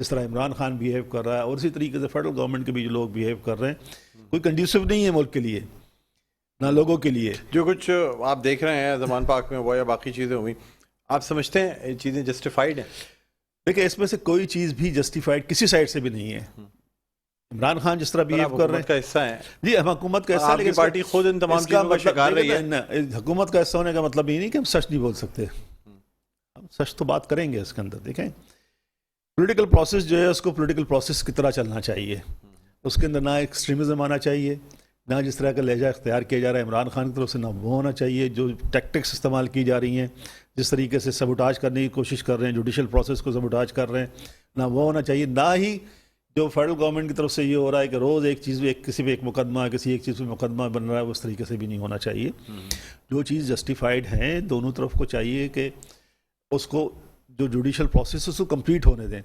جس طرح عمران خان بیہیو کر رہا ہے، اور اسی طریقے سے فیڈرل گورنمنٹ کے بھی جو لوگ بیہیو کر رہے ہیں، کوئی کنڈیوسو نہیں ہے ملک کے لیے نہ لوگوں کے لیے. جو کچھ آپ دیکھ رہے ہیں زمان پاک میں ہوا یا باقی چیزیں ہوئی، آپ سمجھتے ہیں یہ چیزیں جسٹیفائڈ ہیں؟ دیکھیں اس میں سے کوئی چیز بھی جسٹیفائڈ کسی سائڈ سے بھی نہیں ہے. عمران خان جس طرح بیہیو کر رہے ہیں کا حصہ ہیں، جی ہم حکومت کا حصہ، آپ کی پارٹی خود ان تمام چیزوں کا شکار رہی ہے. حکومت کا حصہ ہونے کا مطلب یہ نہیں کہ ہم سچ نہیں بول سکتے، ہم سچ تو بات کریں گے. اس کے اندر دیکھیں پولیٹیکل پروسیس جو ہے اس کو پولیٹیکل پروسیس کی طرح چلنا چاہیے. اس کے اندر نہ ایکسٹریمزم آنا چاہیے، نہ جس طرح کا لہجہ اختیار کیا جا رہا ہے عمران خان کی طرف سے، نہ وہ ہونا چاہیے جو ٹیکٹکس استعمال کی جا رہی ہیں، جس طریقے سے سبوٹاج کرنے کی کوشش کر رہے ہیں، جوڈیشل پروسیس کو سبوٹاج کر رہے ہیں، نہ وہ ہونا چاہیے. نہ ہی جو فیڈرل گورنمنٹ کی طرف سے یہ ہو رہا ہے کہ روز ایک چیز کسی پہ ایک مقدمہ، کسی ایک چیز پہ مقدمہ بن رہا ہے، اس طریقے سے بھی نہیں ہونا چاہیے. جو چیز جسٹیفائڈ ہیں دونوں طرف کو چاہیے کہ اس کو جو جوڈیشل پروسیس اس کو کمپلیٹ ہونے دیں.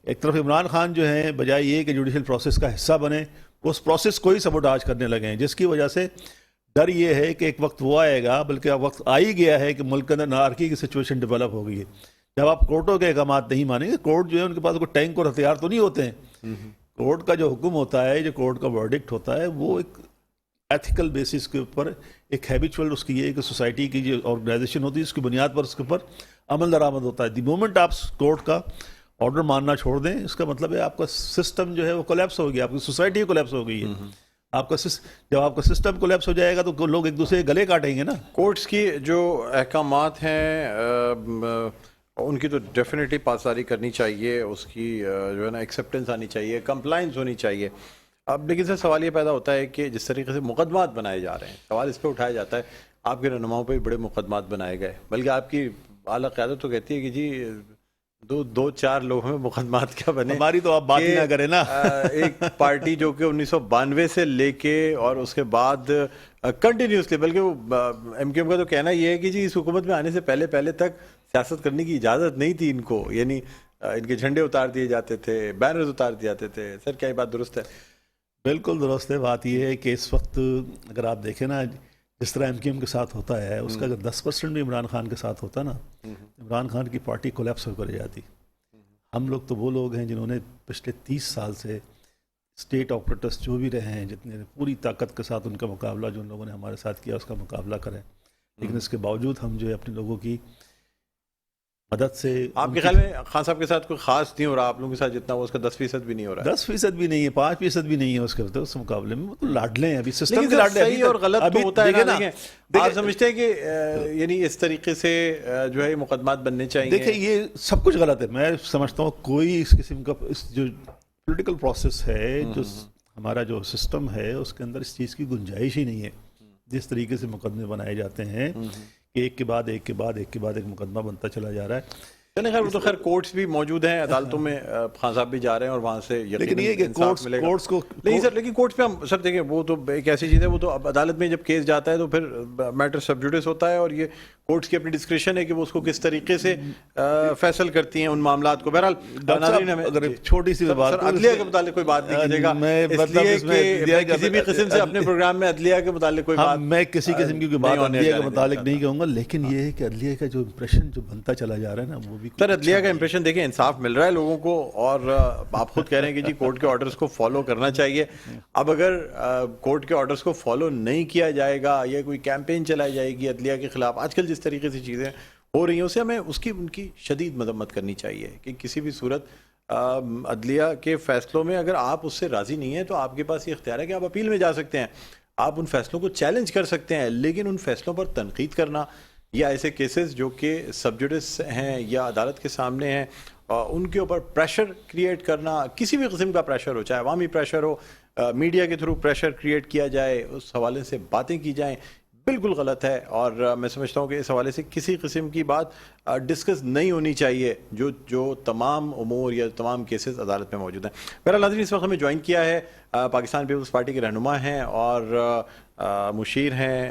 ایک طرف عمران خان جو ہیں بجائے یہ کہ جوڈیشل پروسیس کا حصہ بنے، اس پروسیس کو ہی سبوٹاج کرنے لگے ہیں، جس کی وجہ سے ڈر یہ ہے کہ ایک وقت وہ آئے گا، بلکہ اب وقت آ ہی گیا ہے کہ ملک کے اندر نارکی کی سچویشن ڈیولپ ہو گئی ہے. جب آپ کورٹوں کے احکامات نہیں مانیں گے، کورٹ جو ہے ان کے پاس کوئی ٹینک اور ہتھیار تو نہیں ہوتے ہیں. کورٹ کا جو حکم ہوتا ہے، جو کورٹ کا ورڈکٹ ہوتا ہے، وہ ایک ایتھیکل بیسس کے اوپر ایک ہیبیچول اس کی یہ کہ سوسائٹی کی جو آرگنائزیشن ہوتی ہے اس کی بنیاد پر اس کے اوپر عمل درآمد ہوتا ہے. دی مومنٹ آپ کورٹ کا آرڈر ماننا چھوڑ دیں، اس کا مطلب ہے آپ کا سسٹم جو ہے وہ کولیپس ہو گیا، آپ کی سوسائٹی کولیپس ہو گئی ہے. آپ کا جب آپ کا سسٹم کولیپس ہو جائے گا تو لوگ ایک دوسرے کے گلے کاٹیں گے نا. کورٹس کی جو احکامات ہیں ان کی تو ڈیفینیٹلی پاسداری کرنی چاہیے، اس کی جو ہے نا ایکسیپٹنس آنی چاہیے، کمپلائنس ہونی چاہیے. اب لیکن سر سوال یہ پیدا ہوتا ہے کہ جس طریقے سے مقدمات بنائے جا رہے ہیں، سوال اس پہ اٹھایا جاتا ہے آپ کے رہنماؤں پہ بڑے مقدمات بنائے گئے، بلکہ آپ کی اعلیٰ قیادت تو کہتی ہے کہ جی دو چار لوگوں میں مقدمات کیا بنے. ہماری تو آپ بات ہی نہ کریں نا. ایک پارٹی جو کہ 1992 سے لے کے اور اس کے بعد کنٹینیوسلی، بلکہ وہ ایم کیو ایم کا تو کہنا یہ ہے کہ جی اس حکومت میں آنے سے پہلے تک سیاست کرنے کی اجازت نہیں تھی ان کو، یعنی ان کے جھنڈے اتار دیے جاتے تھے، بینرز اتار دیے جاتے تھے. سر کیا یہ بات درست ہے؟ بالکل درست ہے. بات یہ ہے کہ اس وقت اگر آپ دیکھیں نا جس طرح ایم کیو ایم کے ساتھ ہوتا ہے، اس کا اگر 10% بھی عمران خان کے ساتھ ہوتا نا، عمران خان کی پارٹی کولیپس ہو کر جاتی. ہم لوگ تو وہ لوگ ہیں جنہوں نے پچھلے 30 سال سے اسٹیٹ آپریٹرس جو بھی رہے ہیں، جتنے پوری طاقت کے ساتھ ان کا مقابلہ جو ان لوگوں نے ہمارے ساتھ کیا اس کا مقابلہ کریں، لیکن اس کے باوجود ہم جو ہے اپنے لوگوں کی مدد سے. آپ کے خیال میں خان صاحب کے ساتھ کوئی خاص نہیں ہو رہا آپ لوگوں کے ساتھ جتنا وہ اس کا 10% بھی نہیں ہو رہا؟ 10% بھی نہیں ہے، 5% بھی نہیں ہے اس کے اس مقابلے میں. وہ تو لاڈلے ہیں ابھی سسٹم کے لاڈلے. صحیح اور غلط تو ہوتا ہے نا. آپ سمجھتے ہیں کہ یعنی اس طریقے سے جو ہے مقدمات بننے چاہیے؟ دیکھیں یہ سب کچھ غلط ہے. میں سمجھتا ہوں کوئی اس قسم کا جو پولیٹیکل پروسیس ہے، جو ہمارا جو سسٹم ہے، اس کے اندر اس چیز کی گنجائش ہی نہیں ہے. جس طریقے سے مقدمے بنائے جاتے ہیں کہ ایک کے بعد ایک مقدمہ بنتا چلا جا رہا ہے. خیر وہ تو خیر کورٹس بھی موجود ہیں، عدالتوں میں خان صاحب بھی جا رہے ہیں اور وہاں سے لیکن یہ کہ کورٹس کو نہیں سر، لیکن کورٹس پہ ہم سب دیکھیں وہ تو ایک ایسی چیز ہے، وہ تو اب عدالت میں جب کیس جاتا ہے تو پھر میٹر سب جوڈس ہوتا ہے اور یہ کورٹس کی اپنی ڈسکریشن ہے کہ وہ اس کو کس طریقے سے فیصل کرتی ہیں ان معاملات کو. بہرحال ناظرین اگر چھوٹی سی بات عدلیہ کے متعلق کوئی بات نہیں کیجیے گا، کسی بھی قسم سے اپنے پروگرام میں عدلیہ کے متعلق کوئی بات میں کسی قسم کی بات عدلیہ کے متعلق نہیں کہوں گا. لیکن یہ ہے کہ عدلیہ کا جو امپریشن جو بنتا چلا جا رہا ہے نا، وہ بھی سر عدلیہ کا امپریشن دیکھیں انصاف مل رہا ہے لوگوں کو، اور آپ خود کہہ رہے ہیں کہ جی کورٹ کے آرڈرز کو فالو کرنا چاہیے. اب اگر کورٹ کے آرڈرز کو فالو نہیں کیا جائے گا یا کوئی کیمپین چلائی جائے گی عدلیہ کے خلاف، آج کل جس طریقے سے چیزیں ہو رہی ہیں اسے ہمیں ان کی شدید مذمت کرنی چاہیے کہ کسی بھی صورت عدلیہ کے فیصلوں میں اگر آپ اس سے راضی نہیں ہیں تو آپ کے پاس یہ اختیار ہے کہ آپ اپیل میں جا سکتے ہیں، آپ ان فیصلوں کو چیلنج کر سکتے ہیں. لیکن ان فیصلوں پر تنقید کرنا یا ایسے کیسز جو کہ سب جوڈس ہیں یا عدالت کے سامنے ہیں ان کے اوپر پریشر کریٹ کرنا، کسی بھی قسم کا پریشر ہو، چاہے عوامی پریشر ہو، میڈیا کے تھرو پریشر کریٹ کیا جائے، اس حوالے سے باتیں کی جائیں، بالکل غلط ہے. اور میں سمجھتا ہوں کہ اس حوالے سے کسی قسم کی بات ڈسکس نہیں ہونی چاہیے جو تمام امور یا تمام کیسز عدالت میں موجود ہیں. بہرحال ناظرین اس وقت ہمیں جوائن کیا ہے پاکستان پیپلز پارٹی کے رہنما ہیں اور مشیر ہیں،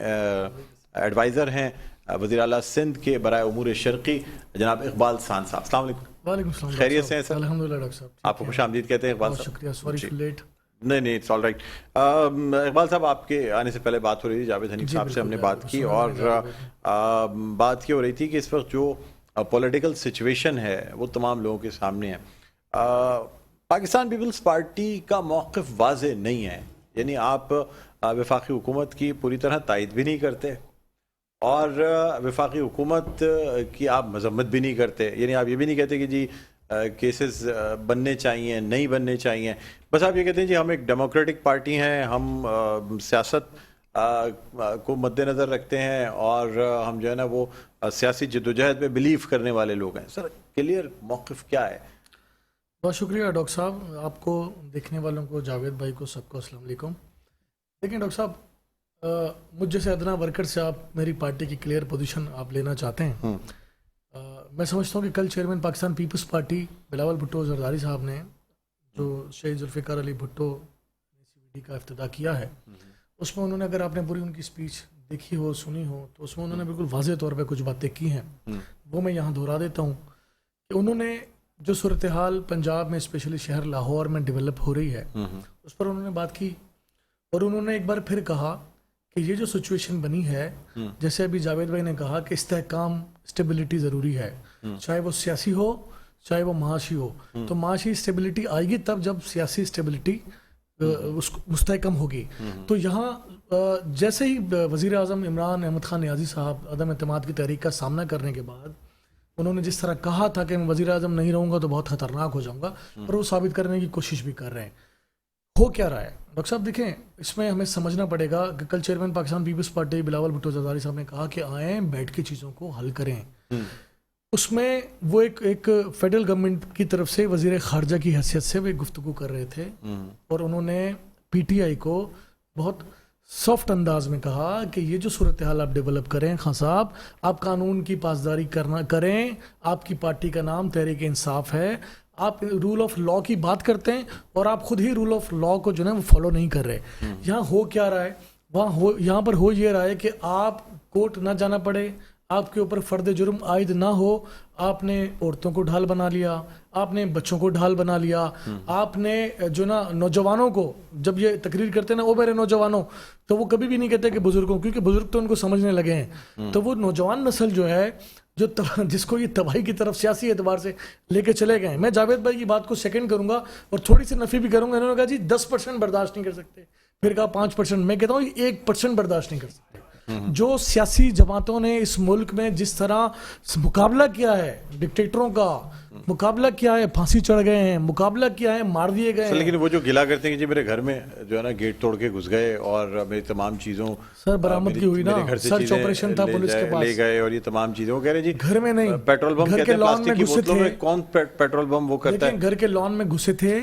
ایڈوائزر ہیں وزیر اعلیٰ سندھ کے برائے امور شرقی جناب اقبال سان صاحب. السلام علیکم. وعلیکم السلام. خیریت سے ہیں سر؟ الحمدللہ ڈاکٹر صاحب. آپ کو خوش آمدید کہتے ہیں اقبال صاحب. شکریہ. Sorry for late. نہیں اٹس آل رائٹ. اقبال صاحب آپ کے آنے سے پہلے بات ہو رہی تھی، جاوید حنیف صاحب سے ہم نے بات کی اور بات یہ ہو رہی تھی کہ اس وقت جو پولیٹیکل سچویشن ہے وہ تمام لوگوں کے سامنے ہے. پاکستان پیپلز پارٹی کا موقف واضح نہیں ہے، یعنی آپ وفاقی حکومت کی پوری طرح تائید بھی نہیں کرتے اور وفاقی حکومت کی آپ مذمت بھی نہیں کرتے، یعنی آپ یہ بھی نہیں کہتے کہ جی کیسز بننے چاہیے، نہیں بننے چاہیے، بس آپ یہ کہتے ہیں جی ہم ایک ڈیموکریٹک پارٹی ہیں، ہم سیاست کو مد نظر رکھتے ہیں اور ہم جو ہے نا وہ سیاسی جدوجہد میں بلیو کرنے والے لوگ ہیں۔ سر کلیئر موقف کیا ہے؟ بہت شکریہ ڈاکٹر صاحب، آپ کو، دیکھنے والوں کو، جاوید بھائی کو، سب کو السلام علیکم۔ دیکھیں ڈاکٹر صاحب، مجھ جیسے ادنا ورکر سے آپ میری پارٹی کی کلیئر پوزیشن آپ لینا چاہتے ہیں، میں سمجھتا ہوں کہ کل chairman Pakistan peoples party Bilawal Bhutto Zardari صاحب نے جو شہید ذوالفقار علی بھٹو CVD کا افتتاح کیا ہے، اس میں انہوں نے، اگر آپ نے پوری ان کی اسپیچ دیکھی ہو، سنی ہو، تو اس میں انہوں نے بالکل واضح طور پہ کچھ باتیں کی ہیں، وہ میں یہاں دہرا دیتا ہوں کہ انہوں نے جو صورتحال پنجاب میں اسپیشلی شہر لاہور میں ڈیولپ ہو رہی ہے اس پر انہوں نے بات کی، اور انہوں نے ایک بار پھر کہا کہ یہ جو سچویشن بنی ہے، جیسے ابھی جاوید بھائی نے کہا کہ استحکام، اسٹیبلٹی ضروری ہے، چاہے وہ سیاسی ہو چاہے وہ معاشی ہو، تو معاشی اسٹیبلٹی آئے گی تب جب سیاسی اسٹیبلٹی مستحکم ہوگی۔ تو یہاں جیسے ہی وزیر اعظم عمران احمد خان نیازی صاحب عدم اعتماد کی تحریک کا سامنا کرنے کے بعد انہوں نے جس طرح کہا تھا کہ میں وزیر اعظم نہیں رہوں گا تو بہت خطرناک ہو جاؤں گا، اور وہ ثابت کرنے کی کوشش بھی کر رہے ہیں۔ ہو کیا رہا ہے ڈاکٹر صاحب؟ دیکھیں، اس میں ہمیں سمجھنا پڑے گا کہ کل chairman Pakistan peoples party Bilawal Bhutto Zardari صاحب نے کہا کہ آئیں بیٹھ کے چیزوں کو حل کریں۔ اس میں وہ ایک فیڈرل گورنمنٹ کی طرف سے وزیر خارجہ کی حیثیت سے وہ ایک گفتگو کر رہے تھے، اور انہوں نے PTI کو بہت سافٹ انداز میں کہا کہ یہ جو صورتحال آپ ڈیولپ کریں خان صاحب، آپ قانون کی پاسداری کریں، آپ کی پارٹی کا نام تحریک انصاف ہے، آپ رول آف لاء کی بات کرتے ہیں اور آپ خود ہی رول آف لاء کو جو ہے وہ فالو نہیں کر رہے۔ یہاں ہو کیا رہا ہے؟ یہاں پر ہو یہ رہا ہے کہ آپ کورٹ نہ جانا پڑے، آپ کے اوپر فرد جرم عائد نہ ہو، آپ نے عورتوں کو ڈھال بنا لیا، آپ نے بچوں کو ڈھال بنا لیا، آپ نے جو نا نوجوانوں کو، جب یہ تقریر کرتے ہیں نا او میرے نوجوانوں، تو وہ کبھی بھی نہیں کہتے کہ بزرگوں، کیونکہ بزرگ تو ان کو سمجھنے لگے ہیں، تو وہ نوجوان نسل جو ہے جو جس کو یہ تباہی کی طرف سیاسی اعتبار سے لے کے چلے گئے ہیں۔ میں جاوید بھائی کی بات کو سیکنڈ کروں گا اور تھوڑی سی نفی بھی کروں گا۔ انہوں نے کہا جی 10% برداشت نہیں کر سکتے، پھر کہا 5%، میں کہتا ہوں 1% برداشت نہیں کر سکتے۔ جو سیاسی جماعتوں نے اس ملک میں جس طرح مقابلہ کیا ہے، ڈکٹیٹروں کا مقابلہ کیا ہے، پھانسی چڑھ گئے ہیں، مقابلہ کیا ہے، مار دیے گئے ہیں۔ لیکن وہ جو گلا کرتے ہیں کہ جی میرے گھر میں جو ہے نا گیٹ توڑ کے گھس گئے اور میری تمام چیزوں سر برآمد کی ہوئی نا، سرچ آپریشن تھا پولیس کے پاس، لے گئے، اور یہ تمام چیزیں وہ کہہ رہے ہیں جی گھر میں نہیں، پیٹرول بم کہتے ہیں پلاسٹک کی بوتلوں میں، کون پیٹرول بم وہ کرتا ہے؟ گھر کے لان میں گھسے تھے،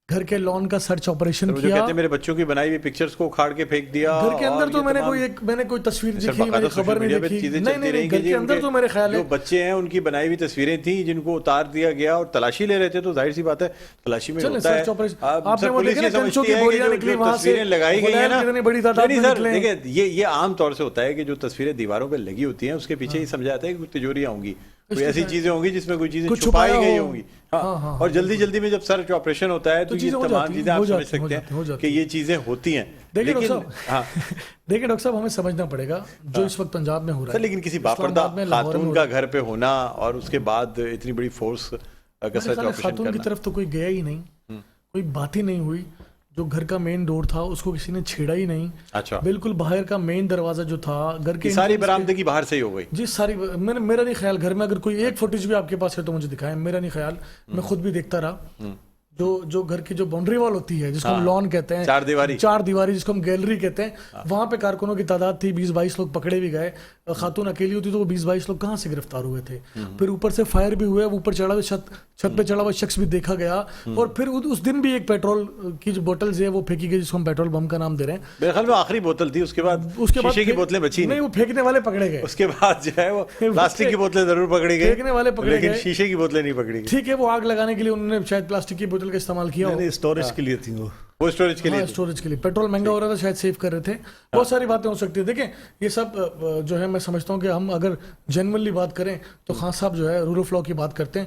گھر کے لان کا سرچ آپریشن کیا، کہتے ہیں میرے بچوں کی بنائی ہوئی پکچرز کو اکھاڑ کے پھینک دیا۔ گھر کے اندر تو میں نے کوئی تصویر دیکھی، میں نے خبر نہیں دیکھی، نہیں، گھر کے اندر تو میرے خیال ہے جو بچے ہیں ان کی بنائی ہوئی تصویریں تھیں جن کو اتار دیا گیا اور تلاشی لے رہے تھے، تو ظاہر سی بات ہے تلاشی میں ہوتا ہے۔ آپ نے وہ دیکھا نا کنچوں کی بوریاں نکلی وہاں سے، تصویریں لگائی گئی ہیں نا، کتنی بڑی تعداد میں نکلے ہیں۔ دیکھیں یہ عام طور سے ہوتا ہے کہ جو تصویریں دیواروں پہ لگی ہوتی ہیں اس کے پیچھے یہ سمجھا جاتا ہے کہ کچھ تجوریاں ہوں گی، کوئی ایسی چیزیں ہوں گی جس میں کوئی چیزیں چھپائی گئی ہوں گی، اور جلدی جلدی میں جب سرچ آپریشن ہوتا ہے تو یہ تمام چیزیں آپ سمجھ سکتے ہیں کہ یہ چیزیں ہوتی ہیں۔ دیکھیں ڈاکٹر صاحب، ہمیں سمجھنا پڑے گا جو اس وقت پنجاب میں ہو رہا ہے، لیکن کسی باپردہ خاتون کا گھر پہ ہونا اور اس کے بعد اتنی بڑی فورس کا سرچ آپریشن خاتون کی کرنا، طرف تو کوئی گیا ہی نہیں، کوئی بات ہی نہیں ہوئی، جو گھر کا مین ڈور تھا اس کو کسی نے چھیڑا ہی نہیں، اچھا بالکل باہر کا مین دروازہ جو تھا گھر کے، ساری برآمدگی باہر سے ہی ہو گئی جی ساری۔ میرا نہیں خیال گھر میں اگر کوئی ایک فوٹیج بھی آپ کے پاس ہے تو مجھے دکھائیں، میرا نہیں خیال، میں خود بھی دیکھتا رہا۔ جو گھر کی جو باؤنڈری وال ہوتی ہے جس کو ہم لان کہتے ہیں، چار دیواری جس کو ہم گیلری کہتے ہیں، وہاں پہ کارکنوں کی تعداد تھی، 20-22 لوگ پکڑے بھی گئے، خاتون اکیلی ہوتی تو وہ 20-22 لوگ کہاں سے گرفتار ہوئے تھے۔ پھر اوپر سے فائر بھی ہوئے، اوپر چڑھا ہوئے چھت پہ چڑھا ہوا شخص بھی دیکھا گیا، اور پھر اس دن بھی ایک پیٹرول کی جو بوٹلز ہے وہ پھینکی گئی جس کو ہم پیٹرول بم کا نام دے رہے ہیں۔ میرے خیال میں آخری بوتل تھی، اس کے بعد شیشے کی بوتلیں بچی نہیں، وہ پھینکنے والے پکڑے گئے، اس کے بعد جو ہے وہ پلاسٹک کی بوتلیں ضرور پکڑی گئی، پھینکنے والے پکڑے گئے، لیکن شیشے کی بوتلیں نہیں پکڑی گئی۔ ٹھیک ہے، وہ آگ لگانے کے لیے انہوں نے شاید پلاسٹک کی بوتل کا استعمال کیا، اسٹوریج کے لیے تھی، وہ اسٹوریج کے لیے، اسٹوریج کے لیے پیٹرول مہنگا ہو رہا تھا، شاید سیو کر رہے تھے، بہت ساری باتیں ہو سکتی ہیں۔ دیکھیں یہ سب جو ہے میں سمجھتا ہوں کہ ہم اگر جنرلی بات کریں تو خان صاحب جو ہے رول آف لاء کی بات کرتے ہیں،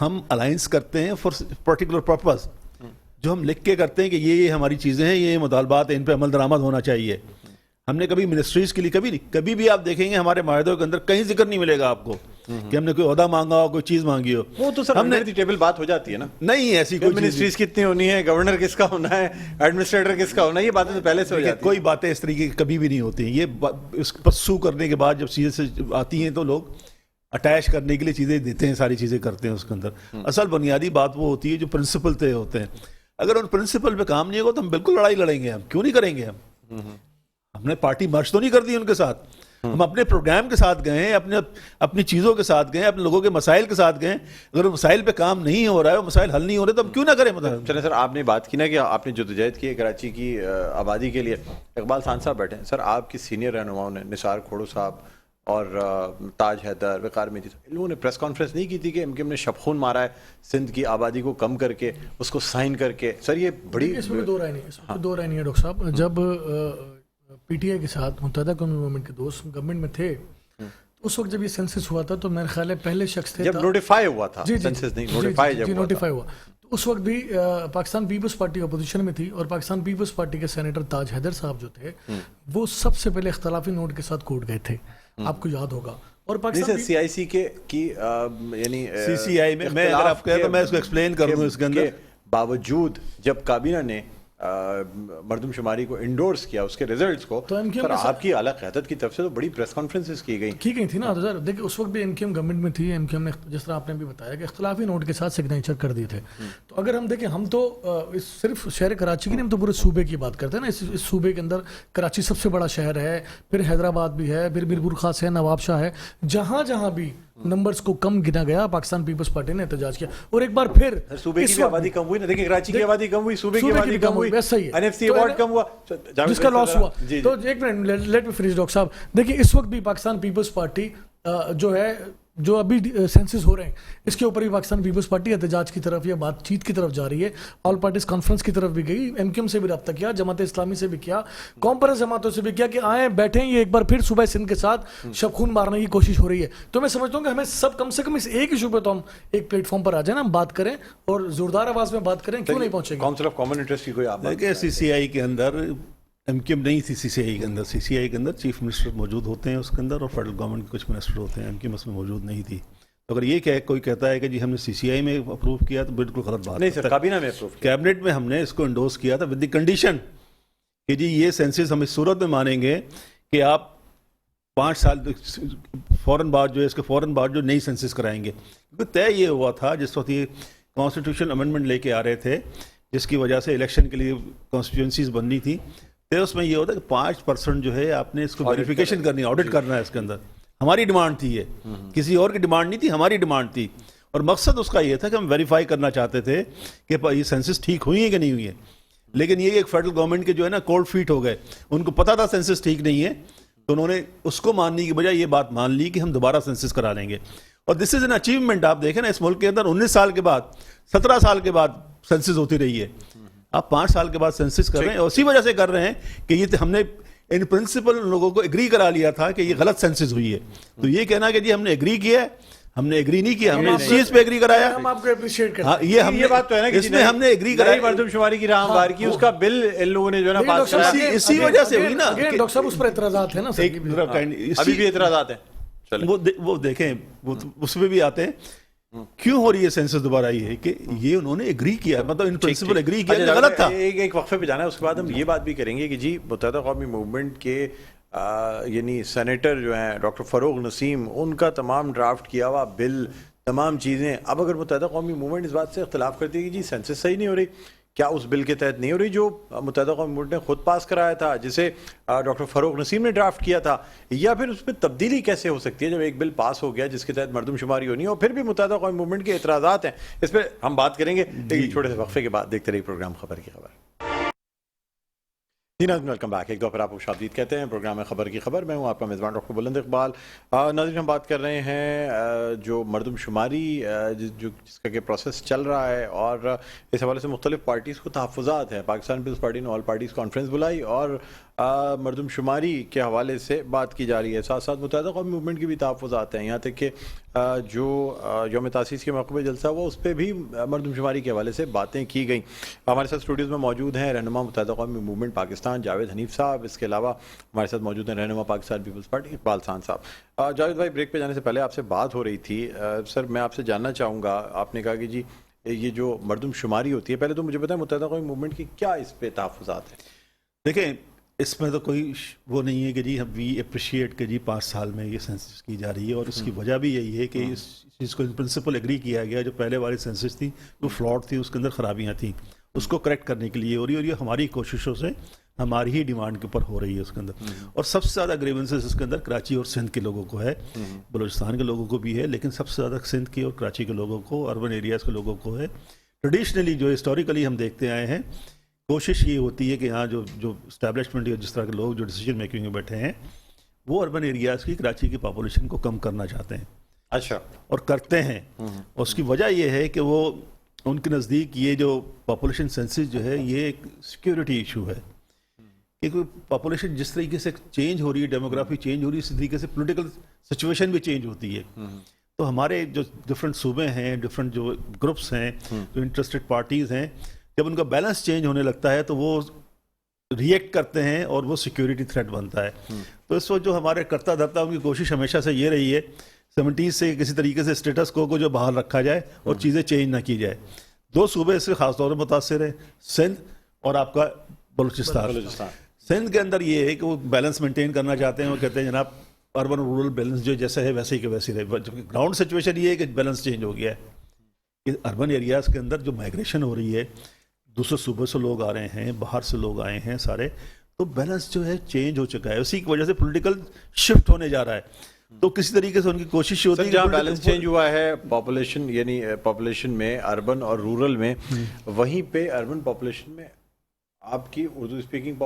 ہم الائنس کرتے ہیں فار پرٹیکولر پرپز، جو ہم لکھ کے کرتے ہیں کہ یہ ہماری چیزیں ہیں، یہ مطالبات ہیں، ان پہ عمل درآمد ہونا چاہیے. ہم نے کبھی منسٹریز کے لیے کبھی بھی آپ دیکھیں گے ہمارے معاہدوں کے اندر کہیں ذکر نہیں ملے گا آپ کو کہ ہم نے کوئی عہدہ مانگا ہو، کوئی چیز مانگی ہو. وہ تو سر ہم نے ٹیبل بات ہو جاتی ہے نا، نہیں ایسی کوئی منسٹریز کتنی ہونی ہے، گورنر کس کا ہونا ہے، ایڈمنسٹریٹر کس کا ہونا ہے، یہ باتیں تو پہلے سے ہو جاتی ہیں. کوئی باتیں اس طریقے کی کبھی بھی نہیں ہوتی ہیں. یہ اس پر سو کرنے کے بعد جب چیزیں سے آتی ہیں تو لوگ اٹیچ کرنے کے لیے چیزیں دیتے ہیں، ساری چیزیں کرتے ہیں اس کے اندر. اصل بنیادی بات وہ ہوتی ہے جو پرنسپل طے ہوتے ہیں. اگر ان پرنسپل پہ کام نہیں ہوگا تو ہم بالکل لڑائی لڑیں گے. ہم کیوں نہیں کریں گے؟ ہم نے پارٹی مرچ تو نہیں کر دی ان کے ساتھ. ہم اپنے پروگرام کے ساتھ گئے ہیں، اپنی چیزوں کے ساتھ گئے، اپنے لوگوں کے مسائل کے ساتھ گئے. اگر مسائل پہ کام نہیں ہو رہا ہے، مسائل حل نہیں ہو رہے، تو ہم کیوں نہ کریں؟ مطلب چلیں سر، آپ نے بات کی نا کہ آپ نے جدوجہد کی ہے کراچی کی آبادی کے لیے. اقبال خان صاحب بیٹھے ہیں سر، آپ کی سینئر رہنماؤں نے، نثار کھوڑو صاحب اور تاج حیدر، وقار میتی صاحب، ان لوگوں نے پریس کانفرنس نہیں کی تھی کہ ایم کیو ایم نے شبخون مارا ہے سندھ کی آبادی کو کم کر کے، اس کو سائن کر کے؟ سر یہ بڑی اس میں دو رائے نہیں ہے ڈاکٹر صاحب. جب پی ٹی آئی کے ساتھ متحدہ قومی موومنٹ کے دوست گورنمنٹ میں تھے، اس وقت جب یہ سینسس ہوا تھا تو میرا خیال ہے پہلے شخص تھے جب نوٹیفائی ہوا تھا، سینسس نہیں نوٹیفائی جب نوٹیفائی ہوا، تو اس وقت بھی پاکستان پیپلز پارٹی اپوزیشن میں تھی، اور پاکستان پیپلز پارٹی کے سینیٹر تاج حیدر صاحب جو تھے وہ سب سے پہلے اختلافی نوٹ کے ساتھ کوٹ گئے تھے، آپ کو یاد ہوگا. اور پاکستان سی آئی سی کی یعنی سی سی آئی میں اگر آپ کہیں تو میں اس کو ایکسپلین کر دوں. اس کے اندر باوجود جب کابینہ نے مردم شماری کو انڈورس کیا، اس کے ریزلٹس کو، تو آپ کی اعلیٰ قیادت کی طرف سے تو بڑی پریس کانفرنسز کی گئی تھی نا. سر دیکھیں اس وقت بھی ایم کیو ایم گورنمنٹ میں تھی، ایم کیو ایم نے جس طرح آپ نے بھی بتایا کہ اختلافی نوٹ کے ساتھ سگنیچر کر دیے تھے. تو اگر ہم دیکھیں، ہم تو صرف شہر کراچی کی نہیں، ہم تو پورے صوبے کی بات کرتے ہیں نا. اس صوبے کے اندر کراچی سب سے بڑا شہر ہے، پھر حیدرآباد بھی ہے، پھر میرپور خاص ہے، نواب شاہ ہے. جہاں بھی نمبرز کو کم گنا گیا، پاکستان پیپلز پارٹی نے احتجاج کیا. اور ایک بار پھر صوبے کی آبادی کم ہوئی نا، دیکھیں کراچی کی آبادی کم ہوئی، صوبے کی آبادی کم ہوئی، این ایف سی ایوارڈ کم ہوا، جس کا لاس ہوا. تو ایک minute let me finish doctor صاحب. دیکھیں اس وقت بھی پاکستان پیپلز پارٹی جو ہے، جو ابھی سینسس ہو رہے ہیں، اس کے اوپر بھی پاکستان پیپلز پارٹی احتجاج کی طرف یا بات چیت کی طرف جا رہی ہے. آل پارٹیز کانفرنس کی طرف بھی گئی، ایم کیو ایم سے بھی رابطہ کیا، جماعت اسلامی سے بھی کیا، کانفرنس جماعتوں سے بھی کیا کہ آئیں بیٹھیں. یہ ایک بار پھر صوبہ سندھ کے ساتھ شب خون مارنے کی کوشش ہو رہی ہے. تو میں سمجھتا ہوں کہ ہمیں سب کم سے کم اس ایک ایشو پہ تو ہم ایک پلیٹ فارم پر آ جائیں نا، ہم بات کریں اور زوردار آواز میں بات کریں. کیوں نہیں پہنچے گی کونسل آف کامن انٹرسٹ کی کوئی آپ دیکھیں سی سی آئی کے اندر ایم کیو ایم نہیں تھی. سی سی آئی کے اندر چیف منسٹر موجود ہوتے ہیں اس کے اندر، اور فیڈرل گورنمنٹ کے کچھ منسٹر ہوتے ہیں. ایم کیو ایم اس میں موجود نہیں تھی. تو اگر یہ کوئی کہتا ہے کہ جی ہم نے سی سی آئی میں اپروو کیا تو بالکل غلط بات نہیں سر، کابینہ میں اپروو کیا، کیبنٹ میں ہم نے اس کو انڈورس کیا تھا ود دی کنڈیشن کہ جی یہ سینسس ہم اس صورت میں مانیں گے کہ آپ 5 سال فوراً بعد جو ہے اس کے فوراً بعد جو نئی سینسس کرائیں گے. کیونکہ طے یہ ہوا تھا جس وقت یہ کانسٹیٹیوشن امینڈمنٹ لے کے آ رہے تھے، جس کی وجہ سے الیکشن کے لیے کانسٹیٹوئنسیز بننی تھی. تو اس میں یہ ہوتا ہے کہ 5% جو ہے آپ نے اس کو ویریفیکیشن کرنی، آڈٹ کرنا ہے. اس کے اندر ہماری ڈیمانڈ تھی، یہ کسی اور کی ڈیمانڈ نہیں تھی، ہماری ڈیمانڈ تھی. اور مقصد اس کا یہ تھا کہ ہم ویریفائی کرنا چاہتے تھے کہ یہ سینسس ٹھیک ہوئی ہیں کہ نہیں ہوئی ہیں. لیکن یہ ایک فیڈرل گورنمنٹ کے جو ہے نا کولڈ فیٹ ہو گئے، ان کو پتا تھا سینسس ٹھیک نہیں ہے، تو انہوں نے اس کو ماننے کی بجائے یہ بات مان لی کہ ہم دوبارہ سینسس کرا لیں گے. اور دس از این اچیومنٹ. آپ دیکھیں نا اس ملک کے اندر 19 سال کے بعد 17 سال کے بعد سینسس ہوتی رہی ہے. آپ 5 سال کے بعد سینسس کر رہے ہیں، اسی وجہ سے کر رہے ہیں کہ یہ ہم نے ان پرنسپل لوگوں کو ایگری کرا لیا تھا کہ یہ غلط سینسس ہوئی ہے. تو یہ کہنا کہ جی ہم نے ایگری کیا ہے، ہم نے ایگری نہیں کیا، ہم نے اس چیز پہ ایگری کرایا. ہم آپ کو اپریشیٹ کرتے ہیں. یہ بات تو ہے نا کہ اس میں ہم نے ایگری کرایا، مردم شماری کی راہ ہموار کی، اس کا بل ان لوگوں نے جو ہے نا پاس کرا. اسی وجہ سے ہوئی نا. ڈاکٹر صاحب اس پر اعتراضات ہیں نا، ابھی بھی اعتراضات ہیں. وہ دیکھیں اس میں بھی آتے ہیں. کیوں ہو رہی ہے سینسس دوبارہ؟ یہ ہے کہ یہ انہوں نے ایگری کیا، مطلب ان پرنسپل ایگری کیا کہ غلط تھا. ایک وقفے پہ جانا ہے، اس کے بعد ہم یہ بات بھی کریں گے کہ جی متحدہ قومی موومنٹ کے یعنی سینیٹر جو ہیں ڈاکٹر فروغ نسیم، ان کا تمام ڈرافٹ کیا ہوا بل، تمام چیزیں. اب اگر متحدہ قومی موومنٹ اس بات سے اختلاف کرتی ہے کہ جی سینسس صحیح نہیں ہو رہی، کیا اس بل کے تحت نہیں ہو رہی جو متحدہ قومی موومنٹ نے خود پاس کرایا تھا، جسے ڈاکٹر فروغ نسیم نے ڈرافٹ کیا تھا، یا پھر اس میں تبدیلی کیسے ہو سکتی ہے جب ایک بل پاس ہو گیا جس کے تحت مردم شماری ہونی ہے اور پھر بھی متحدہ قومی موومنٹ کے اعتراضات ہیں؟ اس پہ ہم بات کریں گے ایک چھوٹے سے وقفے کے بعد. دیکھتے رہیے پروگرام خبر کی خبر. جی ناظرین، ویلکم بیک. ایک دو پھر آپ کو خوش آمدید کہتے ہیں. پروگرام ہے خبر کی خبر، میں ہوں آپ کا میزبان ڈاکٹر بلند اقبال. ناظرین، ہم بات کر رہے ہیں جو مردم شماری جس کا کہ پروسیس چل رہا ہے، اور اس حوالے سے مختلف پارٹیز کو تحفظات ہیں. پاکستان پیپلز پارٹی نے آل پارٹیز کانفرنس بلائی اور مردم شماری کے حوالے سے بات کی جا رہی ہے. ساتھ ساتھ متحدہ قومی موومنٹ کی بھی تحفظات ہیں, یہاں تک کہ جو یوم تاسیس کے موقع پہ جلسہ ہوا اس پہ بھی مردم شماری کے حوالے سے باتیں کی گئیں. ہمارے ساتھ اسٹوڈیوز میں موجود ہیں رہنما متحدہ قومی موومنٹ پاکستان جاوید حنیف صاحب, اس کے علاوہ ہمارے ساتھ موجود ہیں رہنما پاکستان پیپلز پارٹی اقبال سان صاحب. جاوید بھائی, بریک پہ جانے سے پہلے آپ سے بات ہو رہی تھی سر, میں آپ سے جاننا چاہوں گا, آپ نے کہا کہ جی یہ جو مردم شماری ہوتی ہے, پہلے تو مجھے بتائیں متحدہ قومی موومنٹ کی کیا اس پہ تحفظات ہیں؟ دیکھیں, اس میں تو کوئی وہ نہیں ہے کہ جی ہم وی اپریشیٹ کہ جی 5 سال میں یہ سینسس کی جا رہی ہے, اور اس کی وجہ بھی یہی ہے کہ اس چیز کو پرنسپل ایگری کیا گیا, جو پہلے والی سینسس تھی وہ فلاڈ تھی, اس کے اندر خرابیاں تھیں, اس کو کریکٹ کرنے کے لیے, اور یہ ہماری کوششوں سے ہماری ہی ڈیمانڈ کے اوپر ہو رہی ہے اس کے اندر. اور سب سے زیادہ گریونسز اس کے اندر کراچی اور سندھ کے لوگوں کو ہے, بلوچستان کے لوگوں کو بھی ہے, لیکن سب سے زیادہ سندھ کے اور کراچی کے لوگوں کو, اربن ایریاز کے لوگوں کو ہے. ٹریڈیشنلی جو ہسٹوریکلی ہم دیکھتے آئے ہیں, کوشش یہ ہوتی ہے کہ یہاں جو اسٹیبلشمنٹ یا جس طرح کے لوگ جو ڈیسیجن میکنگ میں بیٹھے ہیں وہ اربن ایریاز کی کراچی کی پاپولیشن کو کم کرنا چاہتے ہیں. اچھا. اور کرتے ہیں. اور اس کی وجہ یہ ہے کہ وہ ان کے نزدیک یہ جو پاپولیشن سینسس جو ہے یہ ایک سیکیورٹی ایشو ہے, کیونکہ پاپولیشن جس طریقے سے چینج ہو رہی ہے, ڈیموگرافی چینج ہو رہی ہے, اسی طریقے سے پولیٹیکل سچویشن بھی چینج ہوتی ہے. تو ہمارے جو ڈفرینٹ صوبے ہیں, ڈفرینٹ جو گروپس ہیں, جو انٹرسٹڈ پارٹیز ہیں, جب ان کا بیلنس چینج ہونے لگتا ہے تو وہ ریئیکٹ کرتے ہیں اور وہ سیکیورٹی تھریٹ بنتا ہے. تو اس وقت جو ہمارے کرتا دھرتا ان کی کوشش ہمیشہ سے یہ رہی ہے 70s سے کسی طریقے سے اسٹیٹس کو جو بحال رکھا جائے اور چیزیں چینج نہ کی جائے. 2 صوبے اس سے خاص طور پر متاثر ہیں, سندھ اور آپ کا بلوچستان. سندھ کے اندر یہ ہے کہ وہ بیلنس مینٹین کرنا چاہتے ہیں, وہ کہتے ہیں جناب اربن رورل بیلنس جو جیسا ہے ویسے ہی کہ ویسے رہے. جبکہ گراؤنڈ سچویشن یہ ہے کہ بیلنس چینج ہو گیا ہے, کہ اربن ایریاز کے اندر جو مائگریشن ہو رہی ہے, دوسرے صوبے سے لوگ آ رہے ہیں, باہر سے لوگ آئے ہیں سارے, تو بیلنس جو ہے چینج ہو چکا ہے. اسی کی وجہ سے پولیٹیکل شفٹ ہونے جا رہا ہے. تو کسی طریقے سے ان کی کوشش ہوتی ہے جہاں بیلنس چینج ہوا ہے پاپولیشن, یعنی پاپولیشن میں اربن اور رورل میں, وہیں پہ اربن پاپولیشن میں آپ کی اردو اسپیکنگ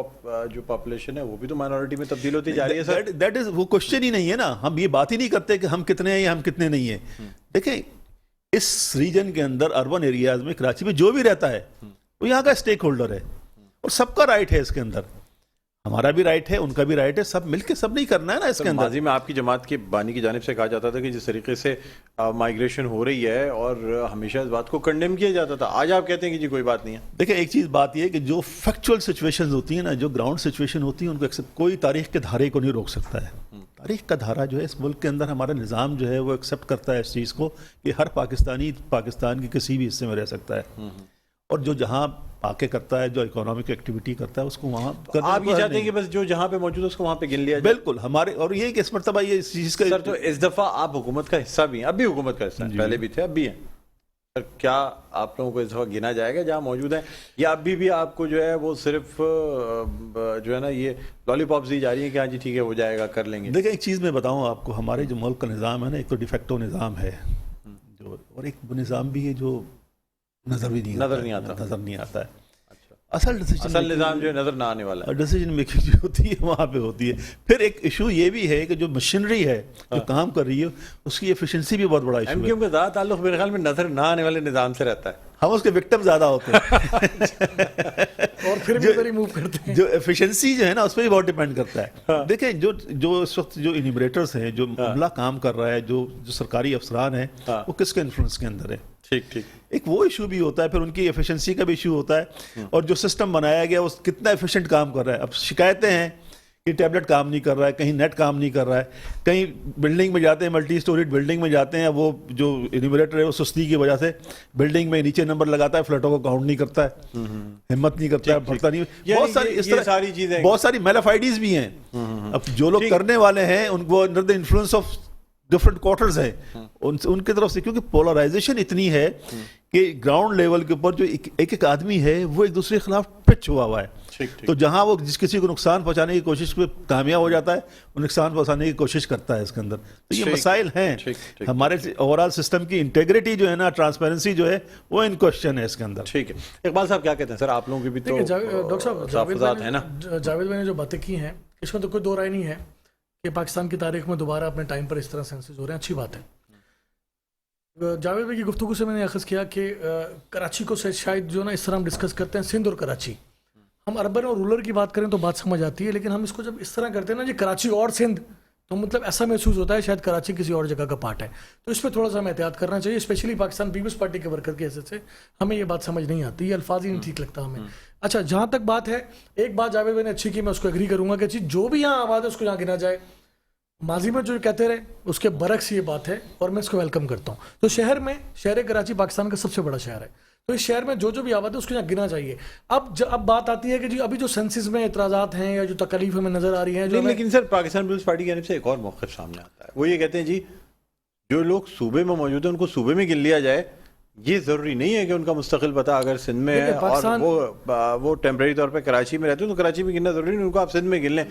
جو پاپولیشن ہے وہ بھی تو مائنورٹی میں تبدیل ہوتی جا رہی ہے سر. دیٹ از, وہ کوشچن ہی نہیں ہے نا, ہم یہ بات ہی نہیں کرتے کہ ہم کتنے ہیں یا ہم کتنے نہیں ہیں. دیکھیں اس ریجن کے اندر اربن ایریاز میں کراچی میں جو بھی رہتا ہے وہ یہاں کا اسٹیک ہولڈر ہے, اور سب کا رائٹ ہے اس کے اندر. ہمارا بھی رائٹ ہے, ان کا بھی رائٹ ہے, سب مل کے سب نہیں کرنا ہے نا اس کے اندر. ماضی میں آپ کی جماعت کے بانی کی جانب سے کہا جاتا تھا کہ جس طریقے سے مائگریشن ہو رہی ہے اور ہمیشہ اس بات کو کنڈیم کیا جاتا تھا, آج آپ کہتے ہیں کہ جی کوئی بات نہیں ہے. دیکھیں ایک چیز بات یہ ہے کہ جو فیکچوئل سچویشنز ہوتی ہیں نا, جو گراؤنڈ سچویشن ہوتی ہیں, ان کو کوئی تاریخ کے دھارے کو نہیں روک سکتا ہے. تاریخ کا دھارا جو ہے اس ملک کے اندر, ہمارا نظام جو ہے وہ ایکسیپٹ کرتا ہے اس چیز کو کہ ہر پاکستانی پاکستان کے کسی بھی حصے میں رہ سکتا ہے, اور جو جہاں آ کے کرتا ہے, جو اکنامک ایکٹیویٹی کرتا ہے, اس کو وہاں آپ یہ چاہتے ہیں کہ بس جو جہاں پہ موجود ہے اس کو وہاں پہ گن لیا جائے. بالکل ہمارے, اور یہ کہ اس مرتبہ یہ اس چیز کا سر, تو اس دفعہ آپ حکومت کا حصہ بھی ہیں, اب بھی حکومت کا حصہ ہیں, پہلے بھی تھے اب بھی ہیں سر. کیا آپ لوگوں کو اس دفعہ گنا جائے گا جہاں موجود ہیں, یا ابھی بھی آپ کو جو ہے وہ صرف جو ہے نا یہ لالی پاپس دی جا رہی ہیں کہ ہاں جی ٹھیک ہے ہو جائے گا, کر لیں گے؟ دیکھیں ایک چیز میں بتاؤں آپ کو, ہمارے جو ملک کا نظام ہے نا, ایک تو ڈیفیکٹو نظام ہے جو, اور ایک نظام بھی ہے جو نظر نہیں آتا ہے. اصل نظام جو نظر نہ آنے والا ہے, ڈیسیجن میکنگ جو ہوتی ہے وہاں پہ ہوتی ہے. پھر ایک ایشو یہ بھی ہے کہ جو مشینری ہے جو کام کر رہی ہے اس کی ایفیشنسی بھی بہت بڑا ایشو ہے. ایم کیو کا زیادہ تعلق میرے خیال میں نظر نہ آنے والے نظام سے رہتا ہے. ہم اس کے وکٹم زیادہ ہوتے ہیں اور پھر بھی ریموو کرتے ہیں. جو ایفیشنسی جو ہے نا اس پہ بھی بہت ڈیپینڈ کرتا ہے. دیکھیں جو اس وقت جو انیمریٹرز ہیں, جو عملہ کام کر رہا ہے, جو سرکاری افسران ہیں, وہ کس کے انفلوئنس کے اندر ہے. ٹھیک ایک وہ ایشو بھی ہوتا ہے, پھر ان کی ایفیشنسی کا بھی ایشو ہوتا ہے, اور جو سسٹم بنایا گیا وہ کتنا ایفیشینٹ کام کر رہا ہے. اب شکایتیں ہیں کہ ٹیبلٹ کام نہیں کر رہا ہے, کہیں نیٹ کام نہیں کر رہا ہے, کہیں بلڈنگ میں جاتے ہیں, ملٹی اسٹوریڈ بلڈنگ میں جاتے ہیں, وہ جو انیمریٹر ہے وہ سستی کی وجہ سے بلڈنگ میں نیچے نمبر لگاتا ہے, فلیٹوں کو کاؤنٹ نہیں کرتا ہے, ہمت نہیں کرتا ہے, بڑھتا نہیں. بہت ساری اس طرح ساری چیزیں, بہت ساری میل آف آئیڈیز بھی ہیں. اب جو لوگ کرنے والے ہیں ان کو under the influence of different quarters ہیں ان کی طرف سے, کیونکہ پولرائزیشن اتنی ہے کہ گراؤنڈ لیول کے اوپر جو ایک آدمی ہے وہ ایک دوسرے کے خلاف پچ ہوا ہے. تو جہاں وہ جس کسی کو نقصان پہنچانے کی کوشش میں کامیاب ہو جاتا ہے, وہ نقصان پہنچانے کی کوشش کرتا ہے اس کے اندر. تو یہ مسائل ہیں. ہمارے اوور آل سسٹم کی انٹیگریٹی جو ہے نا, ٹرانسپیرنسی جو ہے, وہ ان کوشچن ہے اس کے اندر. ٹھیک ہے. اقبال صاحب کیا کہتے ہیں سر, آپ لوگوں کی بھی تو ڈاکٹر صاحب تحفظات ہیں نا. جاوید بھائی نے جو باتیں کی ہیں اس میں تو کوئی دو رائے نہیں ہے کہ پاکستان کی تاریخ میں دوبارہ اپنے ٹائم پر اس طرح سینسز ہو رہے ہیں, اچھی بات ہے. جاوید بھائی کی گفتگو سے میں نے اخذ کیا کہ کراچی کو شاید جو نا اس طرح ہم ڈسکس کرتے ہیں, سندھ اور کراچی ہم اربن اور رورل کی بات کریں تو بات سمجھ آتی ہے, لیکن ہم اس کو جب اس طرح کرتے ہیں نا جی کراچی اور سندھ, تو مطلب ایسا محسوس ہوتا ہے شاید کراچی کسی اور جگہ کا پارٹ ہے. تو اس پہ تھوڑا سا ہمیں احتیاط کرنا چاہیے, اسپیشلی پاکستان پیپلز پارٹی کے ورکر کی حیثیت سے ہمیں یہ بات سمجھ نہیں آتی, یہ الفاظ ہی نہیں ٹھیک لگتا ہمیں. اچھا جہاں تک بات ہے, ایک بات جاوید بھائی نے اچھی کی, میں اس کو ایگری کروں گا کہ جی جو بھی یہاں آباد ہے اس کو یہاں گنا جائے. ماضی میں جو کہتے رہے اس کے برعکس یہ بات ہے, اور میں اس کو ویلکم کرتا ہوں. تو شہر میں, شہر کراچی پاکستان کا سب سے بڑا شہر ہے, تو اس شہر میں جو بھی آباد ہے اس کو یہاں گنا چاہیے. اب بات آتی ہے کہ جی ابھی جو سینسس میں اعتراضات ہیں یا جو تکلیف ہمیں نظر آ رہی ہیں, لیکن سر پاکستان پیپلز پارٹی کی جانب سے ایک اور موقف سامنے آتا ہے, وہ یہ کہتے ہیں جی جو لوگ صوبے میں موجود ہیں ان کو صوبے میں گن لیا جائے, یہ ضروری نہیں ہے کہ ان کا مستقل پتہ اگر سندھ میں ہے اور وہ ٹیمپریری طور پہ کراچی میں رہتے ہیں تو کراچی میں گننا ضروری نہیں, ان کو آپ سندھ میں گن لیں,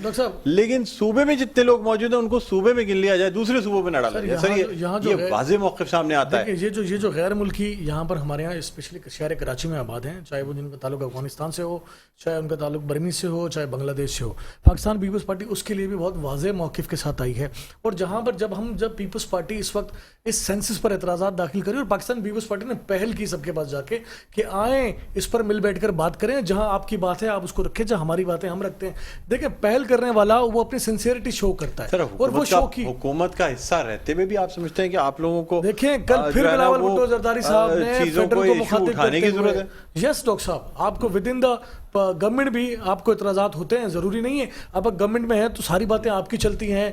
لیکن صوبے میں جتنے لوگ موجود ہیں ان کو صوبے میں گن لیا جائے, دوسرے صوبوں میں نہ ڈالا جائے. سر یہ واضح موقف سامنے آتا ہے. یہ جو غیر ملکی یہاں پر ہمارے یہاں اسپیشلی شہر کراچی میں آباد ہیں, چاہے وہ جن کا تعلق افغانستان سے ہو, چاہے ان کا تعلق برمی سے ہو, چاہے بنگلہ دیش سے ہو, پاکستان پیپلز پارٹی اس کے لیے بھی بہت واضح موقف کے ساتھ آئی ہے. اور جہاں پر جب پیپلز پارٹی اس وقت اس سینسس پر اعتراضات داخل کری, اور پاکستان پیپلز پارٹی نے پہل کی سب کے پاس جا کے کہ آئیں اس پر مل بیٹھ کر بات کریں, جہاں آپ کی بات ہے آپ اس کو رکھیں, جہاں ہماری باتیں ہم رکھتے ہیں. دیکھیں پہل کرنے والا وہ اپنی سنسیئرٹی شو کرتا ہے, اور وہ شو کی حکومت کا حصہ رہتے ہوئے بھی آپ سمجھتے ہیں کہ آپ لوگوں کو دیکھیں کل پھر بلاول بھٹو زرداری صاحب نے چیزوں کو مخاطب اٹھانے کی ضرورت ہے. یس ڈاکٹر صاحب, آپ کو ود ان دا گورنمنٹ بھی آپ کو اعتراضات ہوتے ہیں, ضروری نہیں ہے آپ گورنمنٹ میں ہیں تو ساری باتیں آپ کی چلتی ہیں.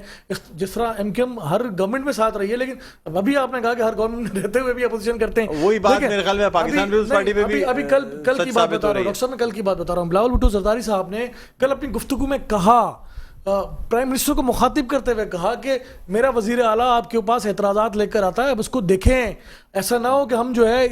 جس طرح ایم کیو ایم ہر گورنمنٹ میں ساتھ رہی ہے, لیکن ابھی آپ نے کہا کہ ہر گورنمنٹ میں رہتے ہوئے بھی اپوزیشن کرتے ہیں, وہی بات میرے خیال میں پاکستان پیپلز پارٹی پہ بھی ابھی کل کی بات بتا رہا ہوں ڈاکٹر صاحب, میں کل کی بات بتا رہا ہوں. بلاول بھٹو زرداری صاحب نے کل اپنی گفتگو میں کہا, پرائم منسٹر کو مخاطب کرتے ہوئے کہا کہ میرا وزیر اعلیٰ آپ کے پاس اعتراضات لے کر آتا ہے, اب اس کو دیکھیں, ایسا نہ ہو کہ ہم جو ہے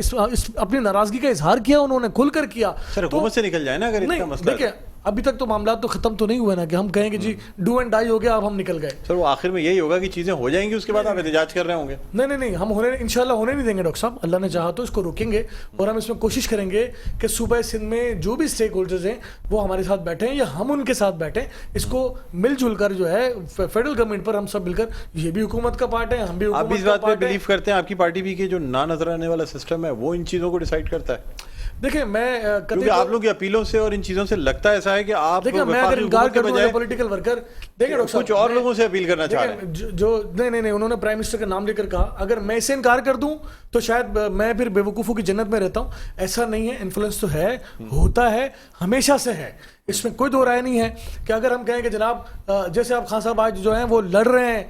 اپنی ناراضگی کا اظہار کیا, انہوں نے کھل کر کیا. سر حکومت سے نکل جائے نا اگر اتنا مسئلہ. دیکھیں ابھی تک تو معاملات تو ختم تو نہیں ہوئے نا کہ ہم کہیں کہ جی ڈو اینڈ ڈائی ہو گیا, اب ہم نکل گئے. سر وہ آخر میں یہی ہوگا کہ چیزیں ہو جائیں گی, اس کے بعد آپ احتجاج کر رہے ہوں گے. نہیں, ہم انشاءاللہ ہونے نہیں دیں گے ڈاکٹر صاحب, اللہ نے چاہا تو اس کو روکیں گے, اور ہم اس میں کوشش کریں گے کہ صوبہ سندھ میں جو بھی اسٹیک ہولڈرز ہیں وہ ہمارے ساتھ بیٹھیں یا ہم ان کے ساتھ بیٹھیں, اس کو مل جل کر جو ہے فیڈرل گورنمنٹ پر ہم سب مل کر, یہ بھی حکومت کا پارٹ ہے, ہم بھی آپ اس بات پہ بلیو کرتے ہیں آپ کی پارٹی بھی کہ جو نہ نظر آنے والا سسٹم ہے وہ ان چیزوں کو ڈیسائیڈ کرتا ہے؟ دیکھیں میں کیونکہ آپ لوگ کی اپیلوں سے اور ان چیزوں سے لگتا ایسا ہے کہ آپ میں اگر انکار کروں گا پولیٹیکل ورکر, دیکھیں ڈاکٹر صاحب کچھ اور لوگوں سے اپیل کرنا چاہ رہے ہیں جو نہیں انہوں نے پرائم منسٹر کا نام لے کر کہا, اگر میں اسے انکار کر دوں تو شاید میں پھر بیوقوفوں کی جنت میں رہتا ہوں. ایسا نہیں ہے, انفلوئنس تو ہے, ہوتا ہے, ہمیشہ سے ہے, اس میں کوئی دو رائے نہیں ہے کہ اگر ہم کہیں کہ جناب جیسے آپ خان صاحب آج جو ہیں وہ لڑ رہے ہیں,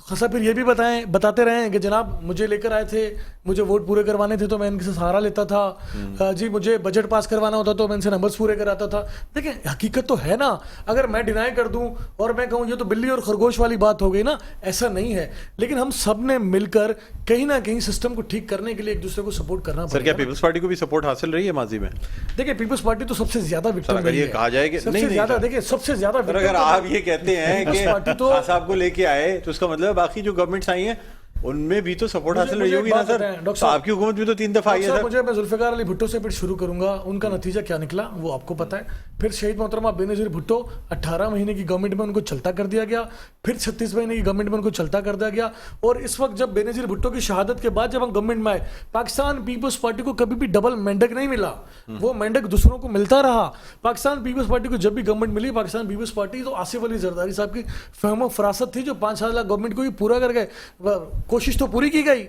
خاصا پھر یہ بھی بتاتے رہے ہیں کہ جناب مجھے لے کر آئے تھے, مجھے ووٹ پورے کروانے تھے تو میں ان سے سہارا لیتا تھا, جی مجھے بجٹ پاس کروانا ہوتا تو میں ان سے نمبرز پورے کراتا تھا. دیکھیں حقیقت تو ہے نا, اگر میں ڈینائی کر دوں اور میں کہوں یہ تو بلی اور خرگوش والی بات ہو گئی نا, ایسا نہیں ہے. لیکن ہم سب نے مل کر کہیں نہ کہیں سسٹم کو ٹھیک کرنے کے لیے ایک دوسرے کو سپورٹ کرنا پڑے گا. سر کیا پیپلز پارٹی کو بھی سپورٹ حاصل رہی ہے ماضی میں؟ دیکھیں پیپلز پارٹی تو سب سے زیادہ وکٹم اگر یہ کہا جائے کہ سب سے زیادہ, دیکھیں سب سے زیادہ اگر آپ یہ کہتے ہیں کہ خان صاحب کو لے کے آئے تو اس کا مطلب باقی جو گورنمنٹس آئی ہیں ان میں بھی تو سپورٹ حاصل رہی ہوگی نا سر. آپ کی حکومت بھی تو 3 دفعہ آئی ہے. مجھے میں ذوالفقار علی بھٹو سے پھر شروع کروں گا, ان کا نتیجہ کیا نکلا وہ آپ کو پتا ہے. پھر شہید محترمہ بینظیر بھٹو 18 مہینے کی گورنمنٹ میں ان کو چلتا کر دیا گیا, پھر 36 مہینے کی گورنمنٹ میں ان کو چلتا کر دیا گیا, اور اس وقت جب بینظیر بھٹو کی شہادت کے بعد جب ہم گورنمنٹ میں آئے, پاکستان پیپلز پارٹی کو کبھی بھی ڈبل مینڈک نہیں ملا, وہ مینڈک دوسروں کو ملتا رہا. پاکستان پیپلز پارٹی کو جب بھی گورنمنٹ ملی, پاکستان پیپلز پارٹی تو آصف علی زرداری صاحب کی فہم و فراست تھی جو 5 سالہ گورنمنٹ کو بھی پورا کر گئے, کوشش تو پوری کی گئی.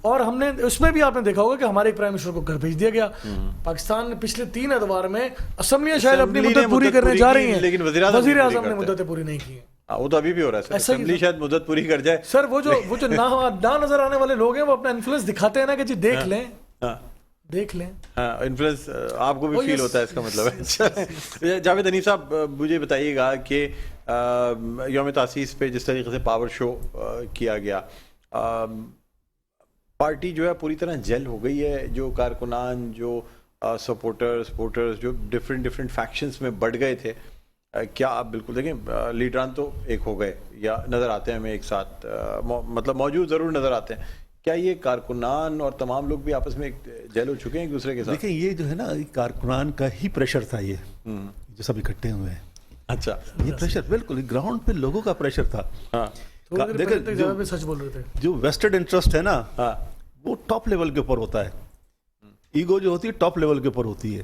اور ہم نے اس میں بھی آپ نے دیکھا ہوگا کہ ہمارے پرائم منسٹر کو گھر بھیج دیا گیا. پاکستان پچھلے 3 ادوار میں اسمبلیاں شاید اپنی مدت پوری کرنے جا رہی ہیں, لیکن وزیر اعظم نے مدتیں پوری نہیں کی ہیں. وہ تو ابھی بھی ہو رہا ہے, اسمبلی شاید مدت پوری کر جائے. سر وہ جو نہ نظر آنے والے لوگ ہیں وہ اپنا انفلوئنس دکھاتے ہیں نا کہ جی دیکھ لیں. انفلوئنس آپ کو بھی فیل ہوتا ہے, اس کا مطلب ہے. جاوید حنیف صاحب مجھے بتائیے گا کہ یوم تاسیس پہ جس طریقے سے پاور شو کیا گیا, پارٹی جو ہے پوری طرح جیل ہو گئی ہے, جو کارکنان, جو سپورٹرز جو ڈفرینٹ فیکشنز میں بڑھ گئے تھے, کیا آپ بالکل دیکھیں لیڈران تو ایک ہو گئے یا نظر آتے ہیں ہمیں ایک ساتھ, مطلب موجود ضرور نظر آتے ہیں, کیا یہ کارکنان اور تمام لوگ بھی آپس میں جیل ہو چکے ہیں ایک دوسرے کے ساتھ؟ دیکھیں یہ جو ہے نا کارکنان کا ہی پریشر تھا, یہ جو سب اکٹھے ہوئے ہیں. اچھا, یہ پریشر بالکل گراؤنڈ پہ لوگوں کا پریشر تھا. سچ بول رہے تھے, جو ویسٹڈ انٹرسٹ ہے نا وہ ٹاپ لیول کے اوپر ہوتا ہے, ایگو جو ہوتی ہے ٹاپ لیول کے اوپر ہوتی ہے.